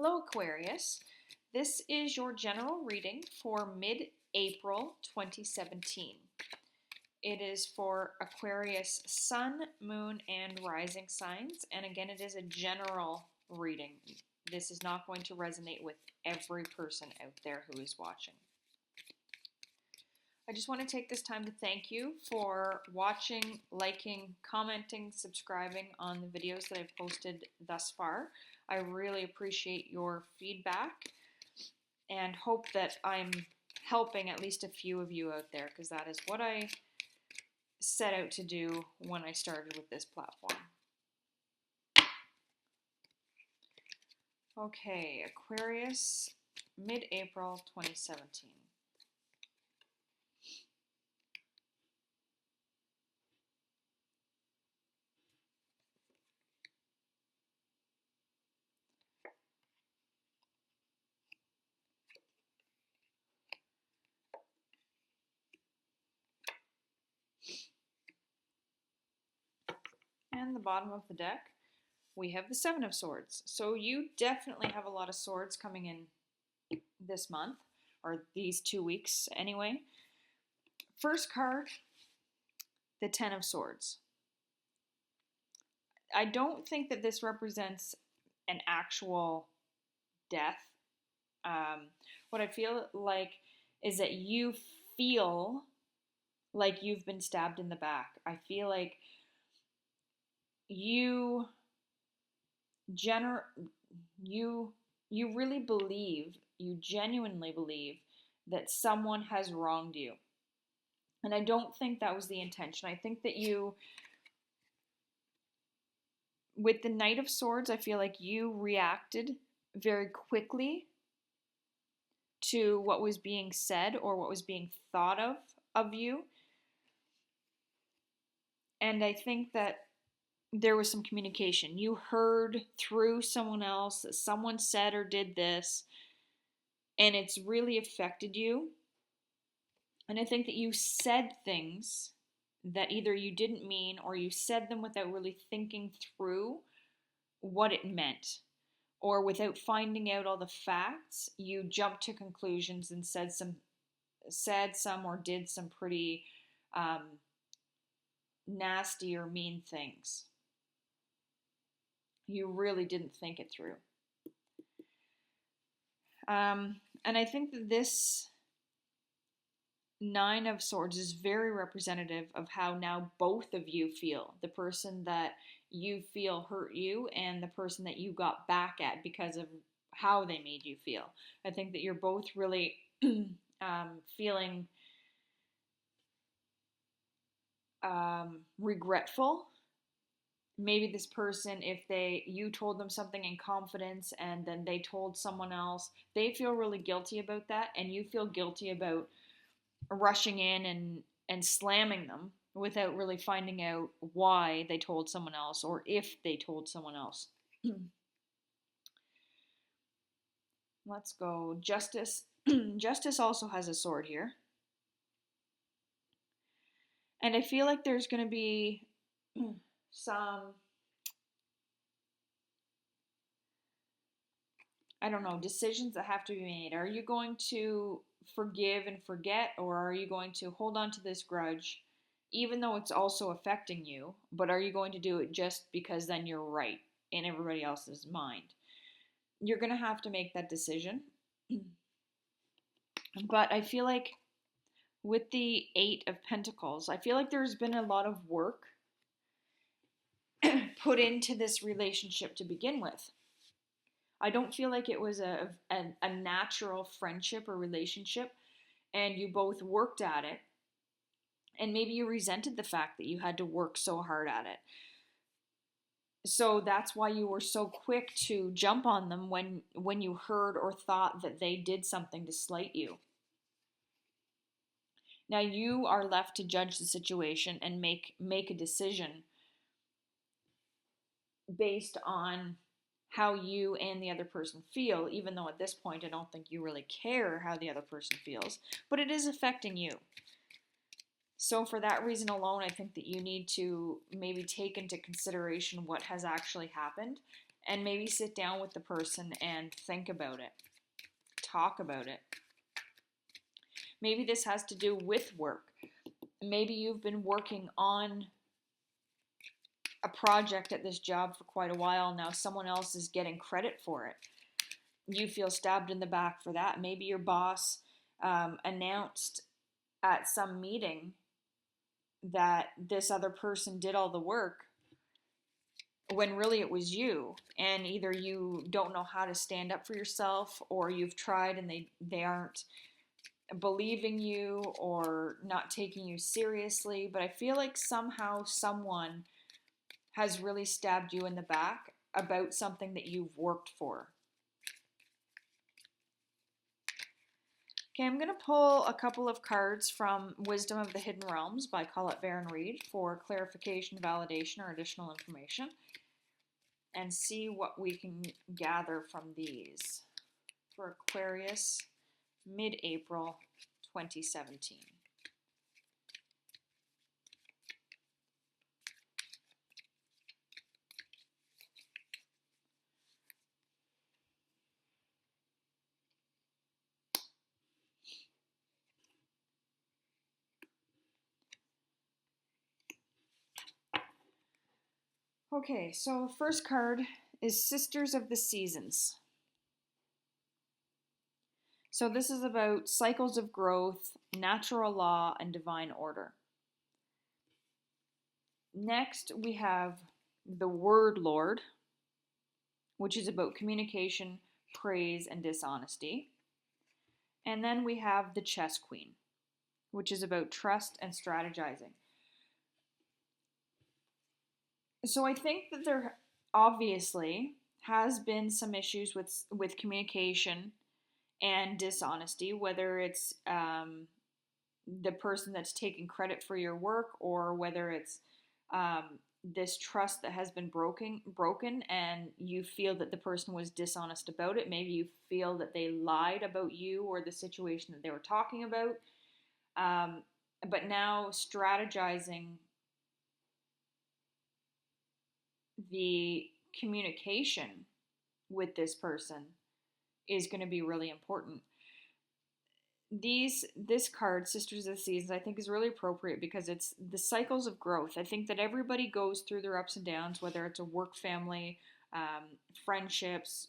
Hello Aquarius, this is your general reading for mid-April 2017. It is for Aquarius Sun, Moon, and Rising signs, and again it is a general reading. This is not going to resonate with every person out there who is watching. I just want to take this time to thank you for watching, liking, commenting, subscribing on the videos that I've posted thus far. I really appreciate your feedback and hope that I'm helping at least a few of you out there, because that is what I set out to do when I started with this platform. Okay, Aquarius, mid-April 2017. And the bottom of the deck, we have the Seven of Swords. So you definitely have a lot of swords coming in this month, or these 2 weeks anyway. First card, the Ten of Swords. I don't think that this represents an actual death. What I feel like is that you feel like you've been stabbed in the back. I feel like you really believe, you genuinely believe that someone has wronged you. And I don't think that was the intention. I think that you, with the Knight of Swords, I feel like you reacted very quickly to what was being said or what was being thought of you. And I think that there was some communication. You heard through someone else that someone said or did this, and it's really affected you. And I think that you said things that either you didn't mean, or you said them without really thinking through what it meant, or without finding out all the facts, you jumped to conclusions and said some or did some pretty nasty or mean things. You really didn't think it through. And I think that this Nine of Swords is very representative of how now both of you feel. The person that you feel hurt you and the person that you got back at because of how they made you feel. I think that you're both really feeling regretful. Maybe this person, if you told them something in confidence and then they told someone else, they feel really guilty about that, and you feel guilty about rushing in and slamming them without really finding out why they told someone else or if they told someone else. Let's go. Justice. Justice also has a sword here. And I feel like there's going to be some, I don't know, decisions that have to be made. Are you going to forgive and forget, or are you going to hold on to this grudge even though it's also affecting you, but are you going to do it just because then you're right in everybody else's mind? You're going to have to make that decision. But I feel like with the Eight of Pentacles, I feel like there's been a lot of work put into this relationship to begin with. I don't feel like it was a natural friendship or relationship, and you both worked at it, and maybe you resented the fact that you had to work so hard at it. So that's why you were so quick to jump on them when you heard or thought that they did something to slight you. Now you are left to judge the situation and make a decision based on how you and the other person feel, even though at this point I don't think you really care how the other person feels, but it is affecting you. So for that reason alone, I think that you need to maybe take into consideration what has actually happened and maybe sit down with the person and think about it, talk about it. Maybe this has to do with work. Maybe you've been working on a project at this job for quite a while now. Someone else is getting credit for it. You feel stabbed in the back for that. Maybe your boss announced at some meeting that this other person did all the work when really it was you, and either you don't know how to stand up for yourself, or you've tried and they aren't believing you or not taking you seriously. But I feel like somehow someone has really stabbed you in the back about something that you've worked for. Okay, I'm going to pull a couple of cards from Wisdom of the Hidden Realms by Colette Baron Reid for clarification, validation, or additional information, and see what we can gather from these for Aquarius Mid-April 2017. Okay, so first card is Sisters of the Seasons. So this is about cycles of growth, natural law, and divine order. Next, we have the Word Lord, which is about communication, praise, and dishonesty. And then we have the Chess Queen, which is about trust and strategizing. So I think that there obviously has been some issues with communication and dishonesty, whether it's the person that's taking credit for your work, or whether it's this trust that has been broken, and you feel that the person was dishonest about it. Maybe you feel that they lied about you or the situation that they were talking about. But now strategizing the communication with this person is going to be really important. This card, Sisters of the Seasons, I think is really appropriate because it's the cycles of growth. I think that everybody goes through their ups and downs, whether it's a work family, friendships,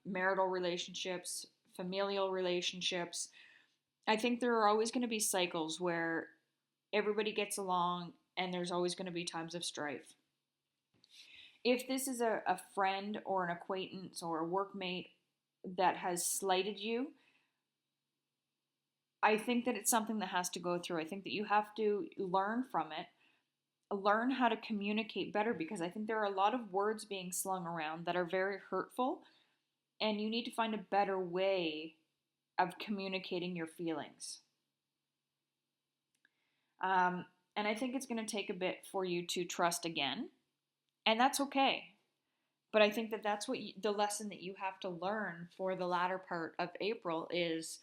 marital relationships, familial relationships. I think there are always going to be cycles where everybody gets along, and there's always going to be times of strife. If this is a friend or an acquaintance or a workmate that has slighted you, I think that it's something that has to go through. I think that you have to learn from it, learn how to communicate better, because I think there are a lot of words being slung around that are very hurtful, and you need to find a better way of communicating your feelings. And I think it's going to take a bit for you to trust again, and that's okay. But I think that that's what the lesson that you have to learn for the latter part of April is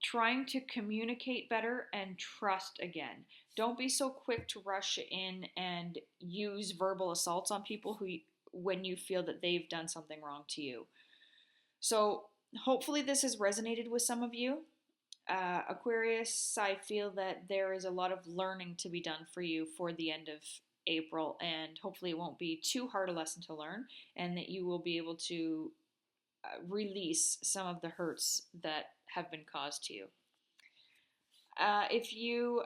trying to communicate better and trust again. Don't be so quick to rush in and use verbal assaults on people when you feel that they've done something wrong to you. So hopefully this has resonated with some of you. Aquarius, I feel that there is a lot of learning to be done for you for the end of April, and hopefully it won't be too hard a lesson to learn, and that you will be able to release some of the hurts that have been caused to you. If you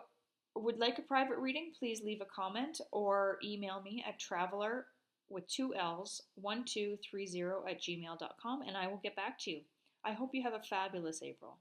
would like a private reading, please leave a comment or email me at traveler with 2 L's 1230 at gmail.com, and I will get back to you. I hope you have a fabulous April.